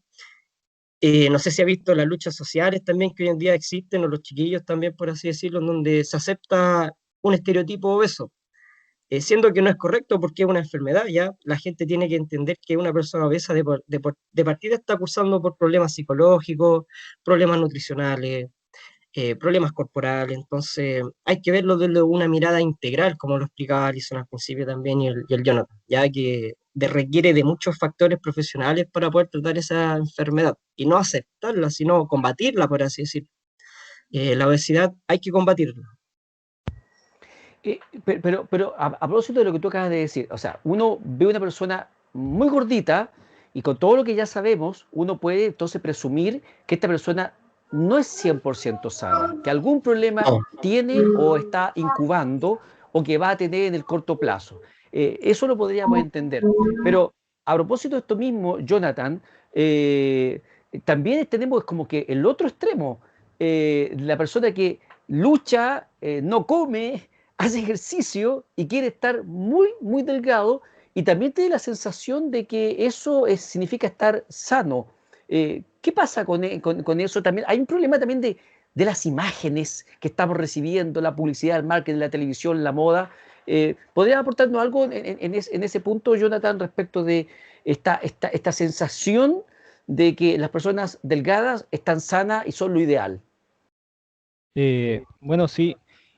No sé si ha visto las luchas sociales también que hoy en día existen, o los chiquillos también, por así decirlo, en donde se acepta un estereotipo obeso, siendo que no es correcto porque es una enfermedad. Ya la gente tiene que entender que una persona obesa de partida está cursando por problemas psicológicos, problemas nutricionales, problemas corporales. Entonces hay que verlo desde una mirada integral, como lo explicaba Alison al principio también, y el Jonathan, ya que requiere de muchos factores profesionales para poder tratar esa enfermedad, y no aceptarla, sino combatirla, por así decirlo. La obesidad hay que combatirla. Pero a propósito de lo que tú acabas de decir, o sea, uno ve una persona muy gordita y con todo lo que ya sabemos, uno puede entonces presumir que esta persona no es 100% sana, que algún problema No. tiene o está incubando o que va a tener en el corto plazo. Eso lo podríamos entender. Pero a propósito de esto mismo, Jonathan, eh, también tenemos como que el otro extremo, la persona que lucha, no come, hace ejercicio y quiere estar muy, muy delgado y también tiene la sensación de que eso significa estar sano. ¿Qué pasa con eso también? Hay un problema también de las imágenes que estamos recibiendo, la publicidad, el marketing, la televisión, la moda. ¿Podría aportarnos algo en ese punto, Jonathan, respecto de esta sensación de que las personas delgadas están sanas y son lo ideal? Bueno, sí,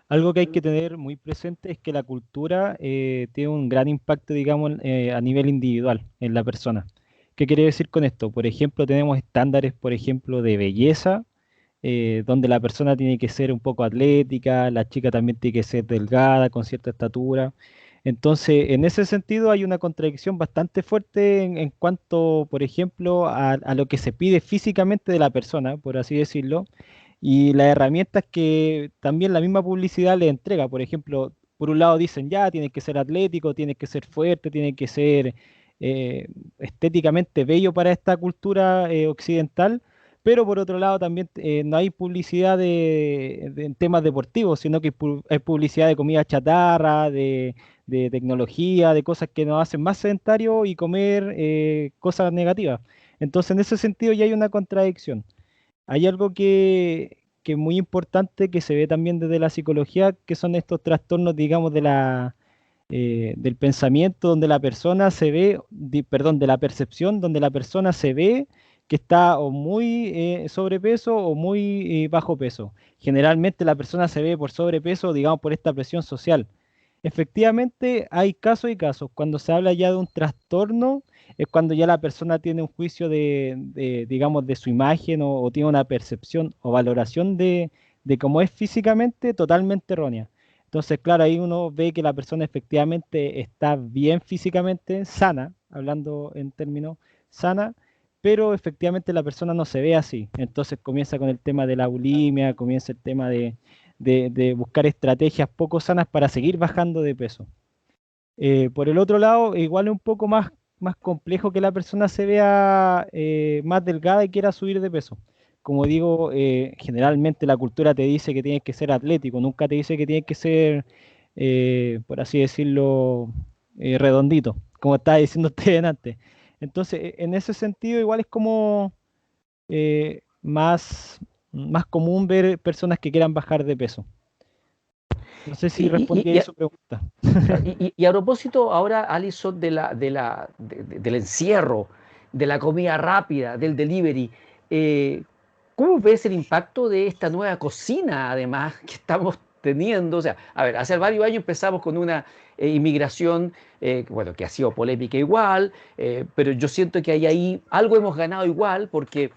algo que hay que tener muy presente es que la cultura tiene un gran impacto, digamos, a nivel individual en la persona. ¿Qué quiere decir con esto? Por ejemplo, tenemos estándares, por ejemplo, de belleza, donde la persona tiene que ser un poco atlética, la chica también tiene que ser delgada, con cierta estatura. Entonces, en ese sentido hay una contradicción bastante fuerte en cuanto, por ejemplo, a lo que se pide físicamente de la persona, por así decirlo, y las herramientas que también la misma publicidad le entrega. Por ejemplo, por un lado dicen, ya, tienes que ser atlético, tienes que ser fuerte, tienes que ser eh, estéticamente bello para esta cultura occidental, pero por otro lado también no hay publicidad en temas deportivos, sino que hay publicidad de comida chatarra, de tecnología, de cosas que nos hacen más sedentarios y comer cosas negativas. Entonces, en ese sentido ya hay una contradicción. Hay algo que es muy importante que se ve también desde la psicología, que son estos trastornos, digamos, del pensamiento, donde la persona se ve, perdón, de la percepción, donde la persona se ve que está o muy sobrepeso o muy bajo peso. Generalmente la persona se ve por sobrepeso, digamos, por esta presión social. Efectivamente, hay casos y casos. Cuando se habla ya de un trastorno, es cuando ya la persona tiene un juicio digamos, de su imagen o tiene una percepción o valoración de cómo es físicamente totalmente errónea. Entonces, claro, ahí uno ve que la persona efectivamente está bien físicamente, sana, hablando en términos sana, pero efectivamente la persona no se ve así. Entonces comienza con el tema de la bulimia, comienza el tema de buscar estrategias poco sanas para seguir bajando de peso. Por el otro lado, igual es un poco más complejo que la persona se vea más delgada y quiera subir de peso. Como digo, generalmente la cultura te dice que tienes que ser atlético, nunca te dice que tienes que ser, por así decirlo, redondito, como estaba diciendo usted antes. Entonces, en ese sentido, igual es como más común ver personas que quieran bajar de peso. No sé si Y, respondí y- a y su pregunta. y a propósito ahora, Alison, del encierro, de la comida rápida, del delivery, eh, ¿cómo ves el impacto de esta nueva cocina, además, que estamos teniendo? O sea, a ver, hace varios años empezamos con una inmigración, bueno, que ha sido polémica igual, pero yo siento que ahí algo hemos ganado igual, porque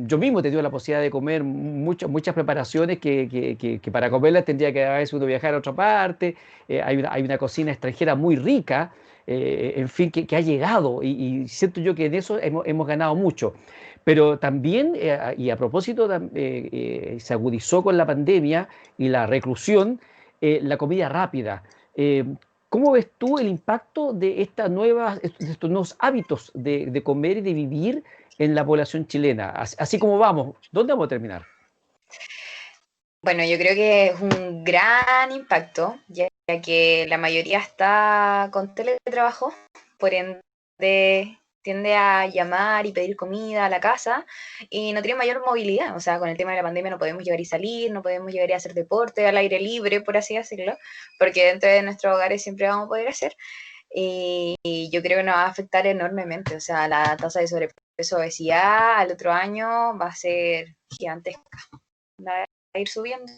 yo mismo he tenido la posibilidad de comer muchas preparaciones que para comerlas tendría que a veces uno viajar a otra parte. Hay una cocina extranjera muy rica, en fin, que ha llegado y siento yo que en eso hemos ganado mucho. Pero también, y a propósito, se agudizó con la pandemia y la reclusión, la comida rápida. Eh, ¿Cómo ves tú el impacto de estos nuevos hábitos de comer y de vivir en la población chilena? Así como vamos, ¿dónde vamos a terminar? Bueno, yo creo que es un gran impacto, ya que la mayoría está con teletrabajo, por ende tiende a llamar y pedir comida a la casa y no tiene mayor movilidad. O sea, con el tema de la pandemia no podemos llegar y salir, no podemos llegar y hacer deporte al aire libre, por así decirlo, porque dentro de nuestros hogares siempre vamos a poder hacer. Y yo creo que nos va a afectar enormemente. O sea, la tasa de sobrepeso, obesidad al otro año va a ser gigantesca. Va a ir subiendo.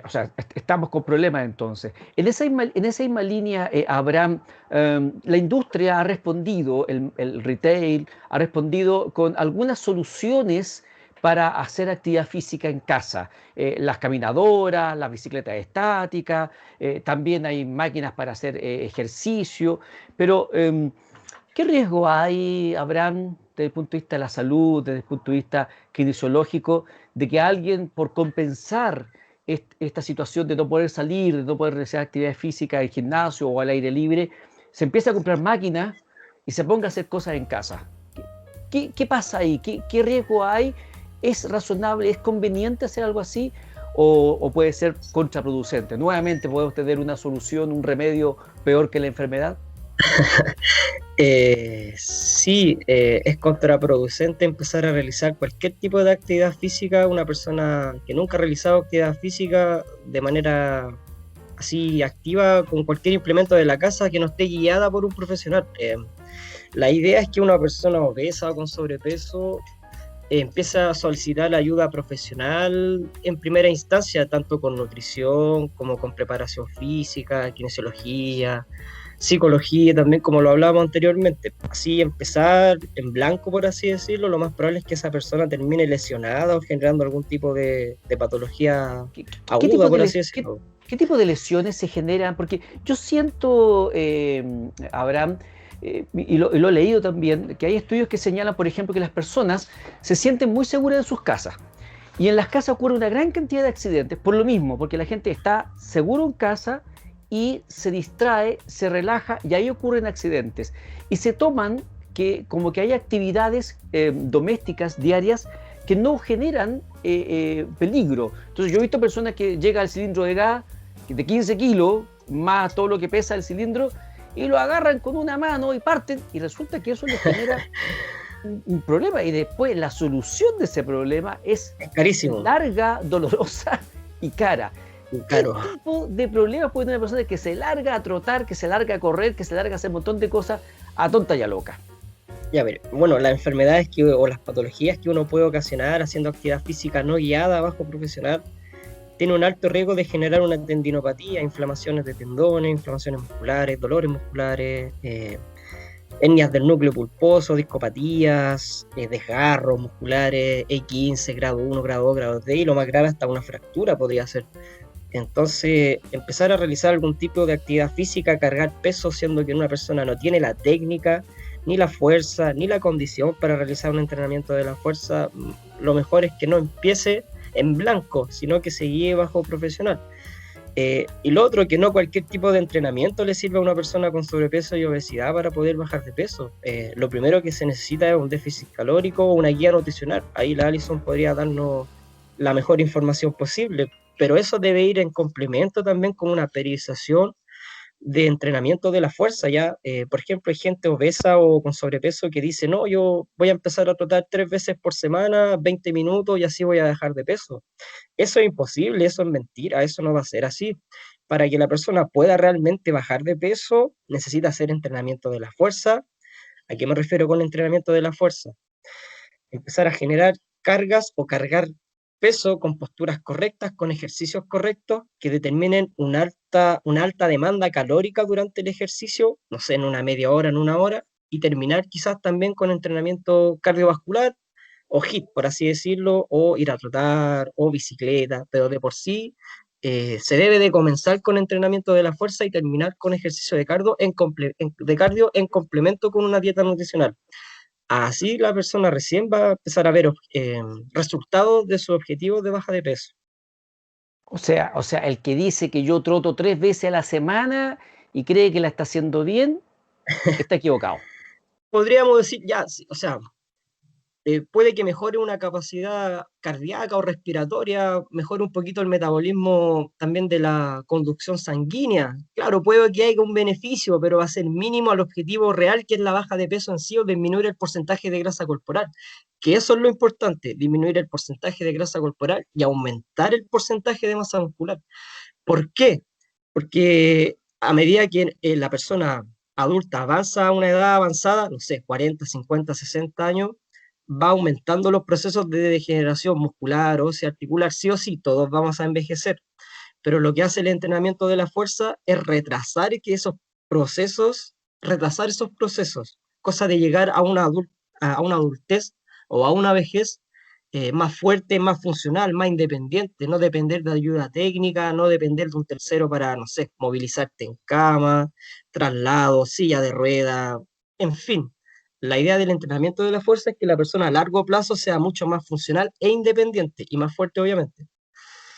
O sea, estamos con problemas entonces. En esa misma línea, Abraham, la industria ha respondido, el retail ha respondido con algunas soluciones para hacer actividad física en casa. Las caminadoras, las bicicletas estáticas, también hay máquinas para hacer ejercicio, pero ¿qué riesgo hay, Abraham, desde el punto de vista de la salud, desde el punto de vista kinesiológico, de que alguien, por compensar esta situación de no poder salir, de no poder realizar actividades físicas en gimnasio o al aire libre, se empieza a comprar máquinas y se ponga a hacer cosas en casa? ¿Qué pasa ahí? ¿Qué riesgo hay? ¿Es razonable, es conveniente hacer algo así? ¿O puede ser contraproducente? Nuevamente podemos tener una solución, un remedio peor que la enfermedad. Sí, es contraproducente empezar a realizar cualquier tipo de actividad física. Una persona que nunca ha realizado actividad física de manera así activa con cualquier implemento de la casa que no esté guiada por un profesional. La idea es que una persona obesa o con sobrepeso empieza a solicitar ayuda profesional en primera instancia, tanto con nutrición como con preparación física, kinesiología, psicología, también como lo hablábamos anteriormente. Así empezar en blanco, por así decirlo, lo más probable es que esa persona termine lesionada o generando algún tipo de patología aguda, por así decirlo. ¿Qué tipo de lesiones se generan? Porque yo siento, Abraham, y lo he leído también, que hay estudios que señalan, por ejemplo, que las personas se sienten muy seguras en sus casas. Y en las casas ocurre una gran cantidad de accidentes, por lo mismo, porque la gente está seguro en casa y se distrae, se relaja y ahí ocurren accidentes. Y se toman como que hay actividades domésticas diarias que no generan peligro. Entonces yo he visto personas que llegan al cilindro de gas de 15 kilos, más todo lo que pesa el cilindro, y lo agarran con una mano y parten, y resulta que eso les genera un problema, y después la solución de ese problema es carísimo, larga, dolorosa y cara. Claro. ¿Qué tipo de problemas puede tener una persona que se larga a trotar, que se larga a correr, que se larga a hacer un montón de cosas a tonta y a loca? Ya, ver, bueno, las enfermedades o las patologías que uno puede ocasionar haciendo actividad física no guiada bajo profesional tiene un alto riesgo de generar una tendinopatía, inflamaciones de tendones, inflamaciones musculares, dolores musculares, hernias del núcleo pulposo, discopatías, desgarros musculares, E15, grado 1, grado 2, grado 3, y lo más grave hasta una fractura podría ser. Entonces, empezar a realizar algún tipo de actividad física, cargar peso, siendo que una persona no tiene la técnica, ni la fuerza, ni la condición para realizar un entrenamiento de la fuerza, lo mejor es que no empiece en blanco, sino que se guíe bajo profesional. Y lo otro, que no cualquier tipo de entrenamiento le sirve a una persona con sobrepeso y obesidad para poder bajar de peso. Lo primero que se necesita es un déficit calórico o una guía nutricional. Ahí la Alison podría darnos la mejor información posible, pero eso debe ir en complemento también con una periodización de entrenamiento de la fuerza. Ya, por ejemplo, hay gente obesa o con sobrepeso que dice, no, yo voy a empezar a trotar 3 veces por semana, 20 minutos y así voy a dejar de peso. Eso es imposible, eso es mentira, eso no va a ser así. Para que la persona pueda realmente bajar de peso, necesita hacer entrenamiento de la fuerza. ¿A qué me refiero con entrenamiento de la fuerza? Empezar a generar cargas o cargar peso con posturas correctas, con ejercicios correctos que determinen una alta demanda calórica durante el ejercicio, no sé, en una media hora, en una hora, y terminar quizás también con entrenamiento cardiovascular o HIIT, por así decirlo, o ir a trotar o bicicleta, pero de por sí se debe de comenzar con entrenamiento de la fuerza y terminar con ejercicio de cardio en complemento con una dieta nutricional. Así la persona recién va a empezar a ver resultados de sus objetivos de baja de peso. O sea, el que dice que yo troto 3 veces a la semana y cree que la está haciendo bien, está equivocado. Podríamos decir, ya, sí, o sea, puede que mejore una capacidad cardíaca o respiratoria, mejore un poquito el metabolismo también de la conducción sanguínea. Claro, puede que haya un beneficio, pero va a ser mínimo al objetivo real, que es la baja de peso en sí o disminuir el porcentaje de grasa corporal. Que eso es lo importante, disminuir el porcentaje de grasa corporal y aumentar el porcentaje de masa muscular. ¿Por qué? Porque a medida que la persona adulta avanza a una edad avanzada, no sé, 40, 50, 60 años, va aumentando los procesos de degeneración muscular, ósea, articular, sí o sí, todos vamos a envejecer. Pero lo que hace el entrenamiento de la fuerza es retrasar esos procesos, cosa de llegar a una adultez o a una vejez más fuerte, más funcional, más independiente, no depender de ayuda técnica, no depender de un tercero para, no sé, movilizarte en cama, traslado, silla de rueda, en fin. La idea del entrenamiento de la fuerza es que la persona a largo plazo sea mucho más funcional e independiente y más fuerte, obviamente.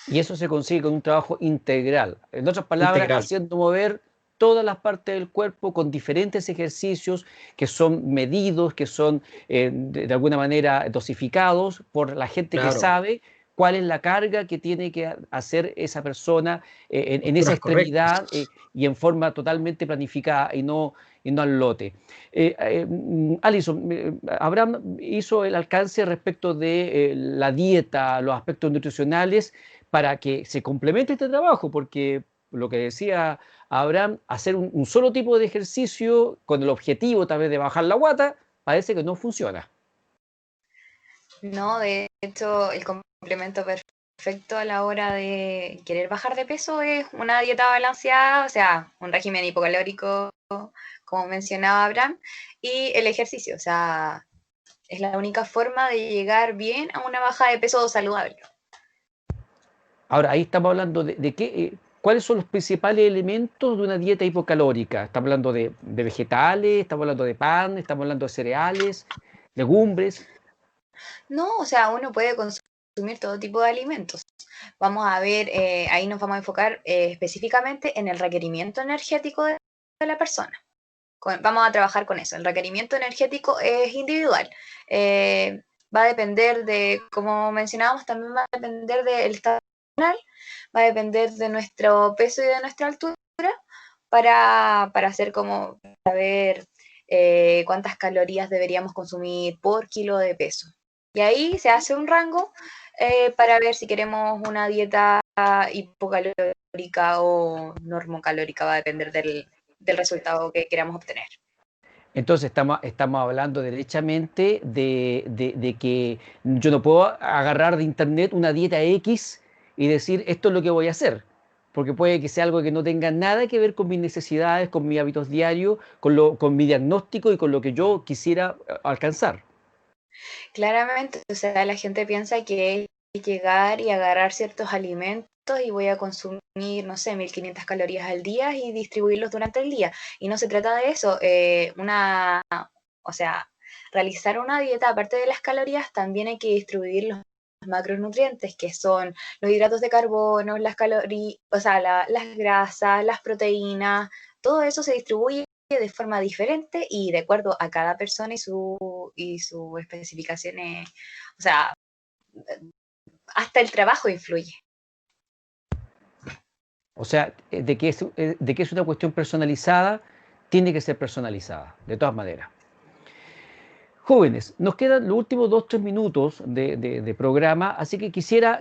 Y eso se consigue con un trabajo integral. En otras palabras, Integral. haciendo mover todas las partes del cuerpo con diferentes ejercicios que son medidos, que son de alguna manera dosificados por la gente que Claro, sabe cuál es la carga que tiene que hacer esa persona en esa posturas correctas. extremidad y en forma totalmente planificada y no al lote. Alison, Abraham hizo el alcance respecto de la dieta, los aspectos nutricionales, para que se complemente este trabajo, porque lo que decía Abraham, hacer un solo tipo de ejercicio con el objetivo tal vez de bajar la guata, parece que no funciona. No, de hecho, el complemento perfecto a la hora de querer bajar de peso es una dieta balanceada, o sea, un régimen hipocalórico, como mencionaba Abraham, y el ejercicio, o sea, es la única forma de llegar bien a una baja de peso saludable. Ahora, ahí estamos hablando de qué, cuáles son los principales elementos de una dieta hipocalórica. Estamos hablando de vegetales, estamos hablando de pan, estamos hablando de cereales, legumbres. No, o sea, uno puede consumir todo tipo de alimentos. Vamos a ver, ahí nos vamos a enfocar específicamente en el requerimiento energético de la persona. Vamos a trabajar con eso. El requerimiento energético es individual. Va a depender de, como mencionábamos, también va a depender del estado hormonal, va a depender de nuestro peso y de nuestra altura para hacer como saber cuántas calorías deberíamos consumir por kilo de peso. Y ahí se hace un rango para ver si queremos una dieta hipocalórica o normocalórica, va a depender del resultado que queramos obtener. Entonces estamos hablando derechamente de que yo no puedo agarrar de internet una dieta X y decir esto es lo que voy a hacer, porque puede que sea algo que no tenga nada que ver con mis necesidades, con mis hábitos diarios, con mi diagnóstico y con lo que yo quisiera alcanzar. Claramente, o sea, la gente piensa que es llegar y agarrar ciertos alimentos y voy a consumir, no sé, 1500 calorías al día y distribuirlos durante el día. Y no se trata de eso. O sea, realizar una dieta, aparte de las calorías, también hay que distribuir los macronutrientes, que son los hidratos de carbono, las calorías, o sea, las grasas, las proteínas, todo eso se distribuye de forma diferente y de acuerdo a cada persona y sus especificaciones, o sea, hasta el trabajo influye. O sea, de que es una cuestión personalizada, tiene que ser personalizada, de todas maneras. Jóvenes, nos quedan los últimos 2, 3 minutos de programa, así que quisiera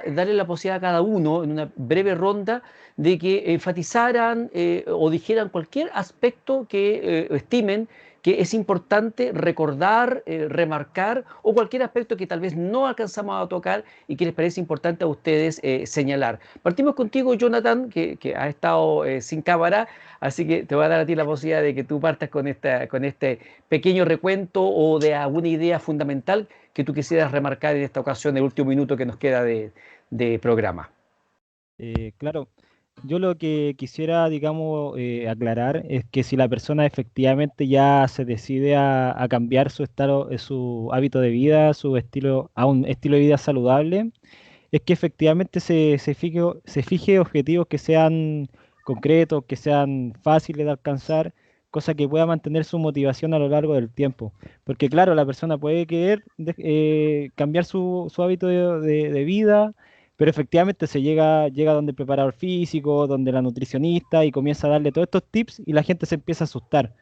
darle la posibilidad a cada uno, en una breve ronda, de que enfatizaran o dijeran cualquier aspecto que estimen que es importante recordar, remarcar, o cualquier aspecto que tal vez no alcanzamos a tocar y que les parece importante a ustedes señalar. Partimos contigo, Jonathan, que ha estado sin cámara, así que te voy a dar a ti la posibilidad de que tú partas con este pequeño recuento o de alguna idea fundamental que tú quisieras remarcar en esta ocasión, el último minuto que nos queda de programa. Claro, yo lo que quisiera, digamos, aclarar es que si la persona efectivamente ya se decide a cambiar su estado, su hábito de vida, su estilo, a un estilo de vida saludable, es que efectivamente se fije objetivos que sean concretos, que sean fáciles de alcanzar, cosa que pueda mantener su motivación a lo largo del tiempo. Porque claro, la persona puede querer cambiar su hábito de vida, pero efectivamente llega donde el preparador físico, donde la nutricionista y comienza a darle todos estos tips y la gente se empieza a asustar.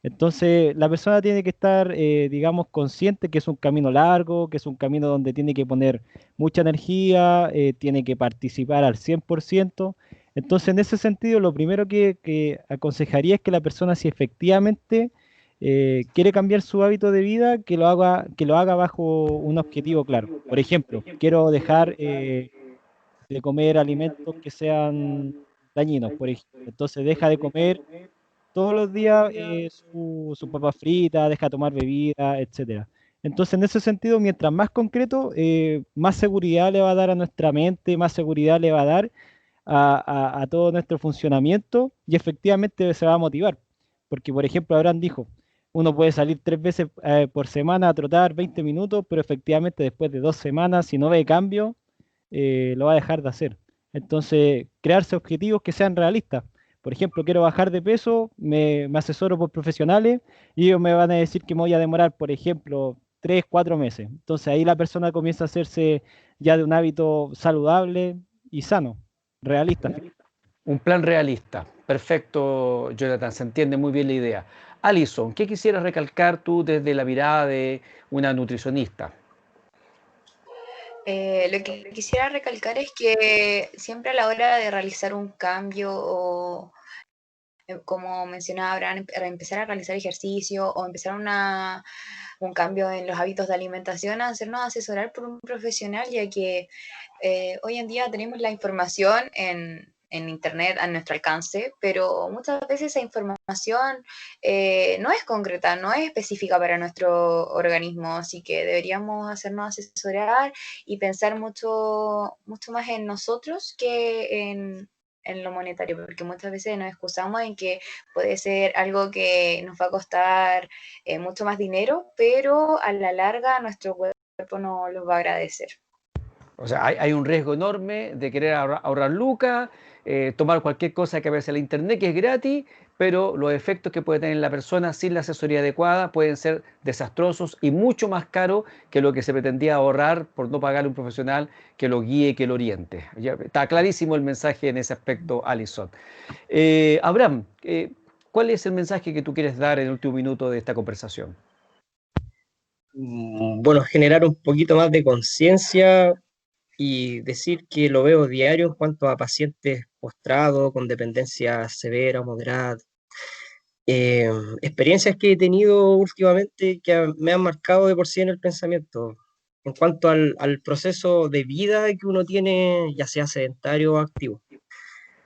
Entonces, la persona tiene que estar, digamos, consciente que es un camino largo, que es un camino donde tiene que poner mucha energía, tiene que participar al 100%. Entonces, en ese sentido, lo primero que aconsejaría es que la persona, si efectivamente quiere cambiar su hábito de vida, que lo haga bajo un objetivo claro. Por ejemplo, quiero dejar de comer alimentos que sean dañinos, por ejemplo. Entonces, deja de comer todos los días su papa frita, deja de tomar bebida, etcétera. Entonces, en ese sentido, mientras más concreto, más seguridad le va a dar a nuestra mente, más seguridad le va a dar a todo nuestro funcionamiento y efectivamente se va a motivar. Porque, por ejemplo, Abraham dijo, uno puede salir 3 veces por semana a trotar 20 minutos, pero efectivamente después de 2 semanas, si no ve cambio, lo va a dejar de hacer. Entonces, crearse objetivos que sean realistas. Por ejemplo, quiero bajar de peso, me asesoro por profesionales y ellos me van a decir que me voy a demorar, por ejemplo, 3, 4 meses. Entonces ahí la persona comienza a hacerse ya de un hábito saludable y sano, realista. Un plan realista. Perfecto, Jonathan, se entiende muy bien la idea. Alison, ¿qué quisieras recalcar tú desde la mirada de una nutricionista? Lo que quisiera recalcar es que siempre a la hora de realizar un cambio o, como mencionaba Abraham, empezar a realizar ejercicio o empezar un cambio en los hábitos de alimentación, hacernos asesorar por un profesional, ya que hoy en día tenemos la información en internet a nuestro alcance, pero muchas veces esa información no es concreta, no es específica para nuestro organismo, así que deberíamos hacernos asesorar y pensar mucho, mucho más en nosotros que en lo monetario, porque muchas veces nos excusamos en que puede ser algo que nos va a costar mucho más dinero, pero a la larga nuestro cuerpo no lo va a agradecer. O sea, hay un riesgo enorme de querer ahorrar lucas, tomar cualquier cosa que aparece en la internet que es gratis, pero los efectos que puede tener la persona sin la asesoría adecuada pueden ser desastrosos y mucho más caros que lo que se pretendía ahorrar por no pagarle a un profesional que lo guíe, que lo oriente. Ya, está clarísimo el mensaje en ese aspecto, Alison. Abraham, ¿cuál es el mensaje que tú quieres dar en el último minuto de esta conversación? Bueno, generar un poquito más de conciencia y decir que lo veo diario en cuanto a pacientes postrados con dependencia severa o moderada. Experiencias que he tenido últimamente que me han marcado de por sí en el pensamiento. En cuanto al proceso de vida que uno tiene, ya sea sedentario o activo.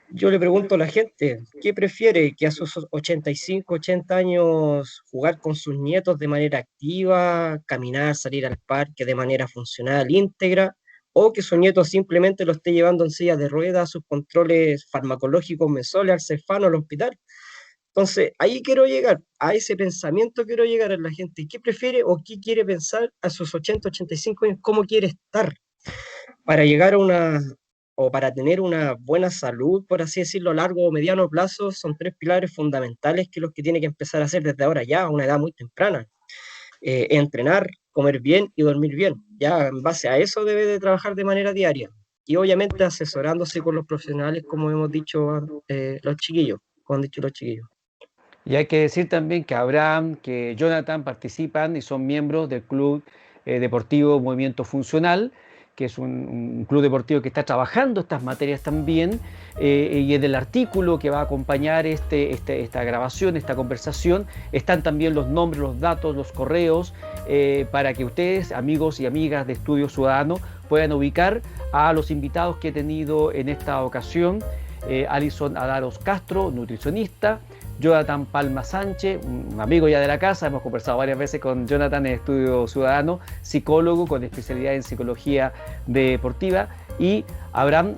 Yo le pregunto a la gente, ¿qué prefiere? ¿Que a sus 85, 80 años jugar con sus nietos de manera activa, caminar, salir al parque de manera funcional, íntegra? ¿O que su nieto simplemente lo esté llevando en silla de ruedas a sus controles farmacológicos mensuales al Cefano, al hospital? Entonces, ahí quiero llegar, a ese pensamiento quiero llegar a la gente. ¿Qué prefiere o qué quiere pensar a sus 80, 85 años? ¿Cómo quiere estar? Para llegar a o para tener una buena salud, por así decirlo, a largo o mediano plazo, son 3 pilares fundamentales que los que tiene que empezar a hacer desde ahora ya, a una edad muy temprana. Entrenar, comer bien y dormir bien. Ya en base a eso debe de trabajar de manera diaria. Y obviamente asesorándose con los profesionales, como hemos dicho los chiquillos, como han dicho los chiquillos. Y hay que decir también que Abraham, que Jonathan participan y son miembros del Club Deportivo Movimiento Funcional, que es un club deportivo que está trabajando estas materias también, y en el artículo que va a acompañar esta grabación, esta conversación, están también los nombres, los datos, los correos, para que ustedes, amigos y amigas de Estudio Ciudadano, puedan ubicar a los invitados que he tenido en esta ocasión. Alison Adaros Castro, nutricionista, Jonathan Palma Sánchez, un amigo ya de la casa, hemos conversado varias veces con Jonathan en Estudio Ciudadano, psicólogo con especialidad en psicología deportiva, y Abraham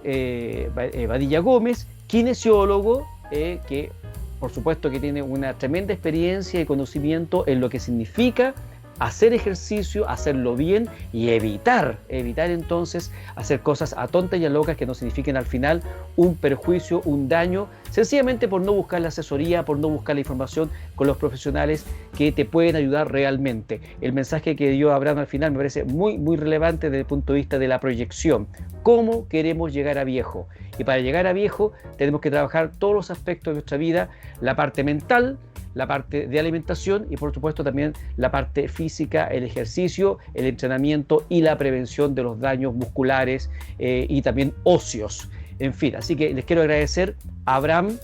Badilla Gómez, kinesiólogo, que por supuesto que tiene una tremenda experiencia y conocimiento en lo que significa hacer ejercicio, hacerlo bien y evitar entonces hacer cosas a tontas y a locas que nos signifiquen al final un perjuicio, un daño, sencillamente por no buscar la asesoría, por no buscar la información con los profesionales que te pueden ayudar realmente. El mensaje que dio Abraham al final me parece muy, muy relevante desde el punto de vista de la proyección. ¿Cómo queremos llegar a viejo? Y para llegar a viejo tenemos que trabajar todos los aspectos de nuestra vida, la parte mental, la parte de alimentación y por supuesto también la parte física, el ejercicio, el entrenamiento y la prevención de los daños musculares y también óseos. En fin, así que les quiero agradecer a Abraham,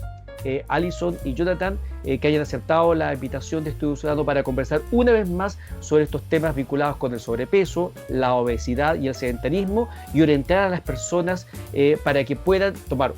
Alison y Jonathan que hayan aceptado la invitación de Estudio Ciudadano para conversar una vez más sobre estos temas vinculados con el sobrepeso, la obesidad y el sedentarismo y orientar a las personas para que puedan tomar,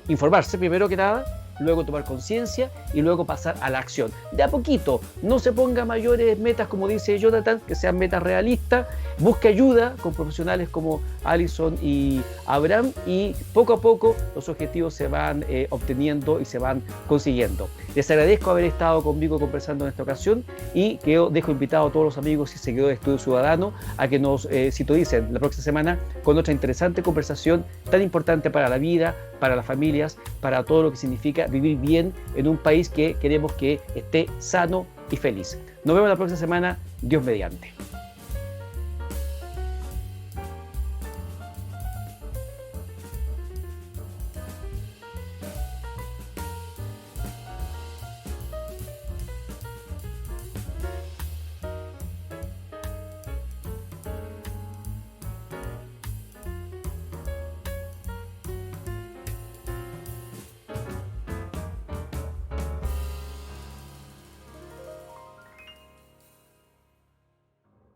informarse primero que nada, luego tomar conciencia y luego pasar a la acción. De a poquito, no se ponga mayores metas como dice Jonathan, que sean metas realistas, busque ayuda con profesionales como Alison y Abraham y poco a poco los objetivos se van obteniendo y se van consiguiendo. Les agradezco haber estado conmigo conversando en esta ocasión y que yo dejo invitado a todos los amigos y seguidores de Estudio Ciudadano a que nos sintonicen la próxima semana con otra interesante conversación tan importante para la vida, para las familias, para todo lo que significa vivir bien en un país que queremos que esté sano y feliz. Nos vemos la próxima semana, Dios mediante.